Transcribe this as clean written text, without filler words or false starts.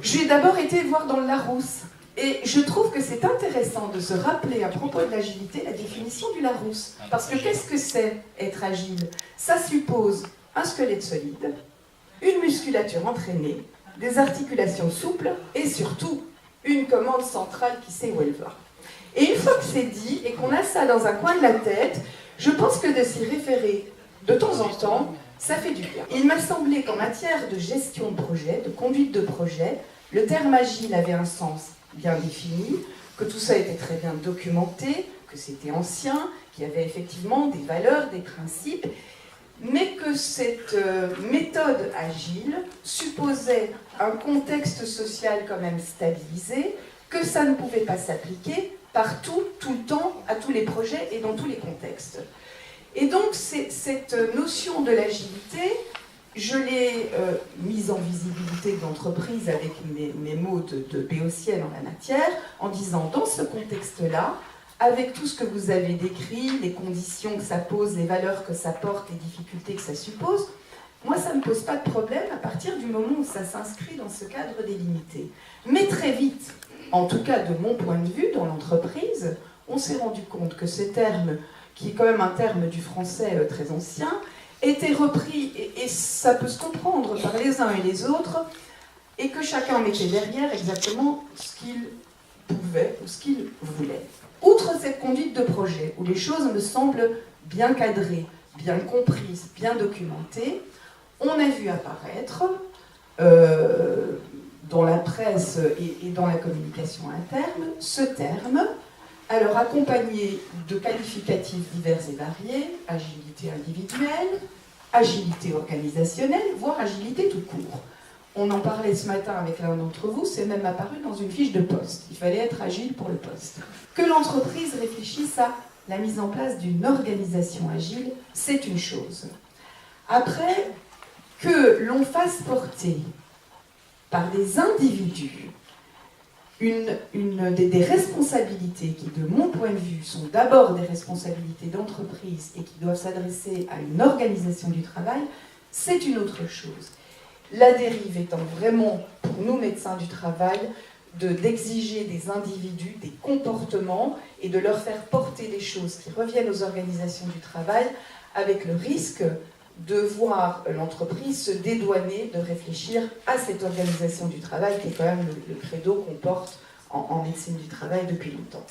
J'ai d'abord été voir dans le Larousse. Et je trouve que c'est intéressant de se rappeler à propos de l'agilité la définition du Larousse. Parce que qu'est-ce que c'est être agile? Ça suppose un squelette solide, une musculature entraînée, des articulations souples et surtout une commande centrale qui sait où elle va. Et une fois que c'est dit et qu'on a ça dans un coin de la tête, je pense que de s'y référer de temps en temps, ça fait du bien. Il m'a semblé qu'en matière de gestion de projet, de conduite de projet, le terme agile avait un sens bien défini, que tout ça était très bien documenté, que c'était ancien, qu'il y avait effectivement des valeurs, des principes, mais que cette méthode agile supposait un contexte social quand même stabilisé, que ça ne pouvait pas s'appliquer partout, tout le temps, à tous les projets et dans tous les contextes. Et donc cette notion de l'agilité, je l'ai mise en visibilité d'entreprise avec mes mots de béotienne en la matière, en disant dans ce contexte-là, avec tout ce que vous avez décrit, les conditions que ça pose, les valeurs que ça porte, les difficultés que ça suppose, moi ça ne me pose pas de problème à partir du moment où ça s'inscrit dans ce cadre délimité. Mais très vite, en tout cas de mon point de vue, dans l'entreprise, on s'est rendu compte que ce terme, qui est quand même un terme du français très ancien, était repris, et ça peut se comprendre par les uns et les autres, et que chacun mettait derrière exactement ce qu'il pouvait ou ce qu'il voulait. Outre cette conduite de projet, où les choses me semblent bien cadrées, bien comprises, bien documentées, on a vu apparaître dans la presse et dans la communication interne ce terme, alors accompagné de qualificatifs divers et variés, agilité individuelle, agilité organisationnelle, voire agilité tout court. On en parlait ce matin avec l'un d'entre vous, c'est même apparu dans une fiche de poste. Il fallait être agile pour le poste. Que l'entreprise réfléchisse à la mise en place d'une organisation agile, c'est une chose. Après, que l'on fasse porter par des individus des responsabilités qui, de mon point de vue, sont d'abord des responsabilités d'entreprise et qui doivent s'adresser à une organisation du travail, c'est une autre chose. La dérive étant vraiment, pour nous médecins du travail, d'exiger des individus, des comportements et de leur faire porter des choses qui reviennent aux organisations du travail avec le risque de voir l'entreprise se dédouaner de réfléchir à cette organisation du travail qui est quand même le credo qu'on porte en médecine du travail depuis longtemps.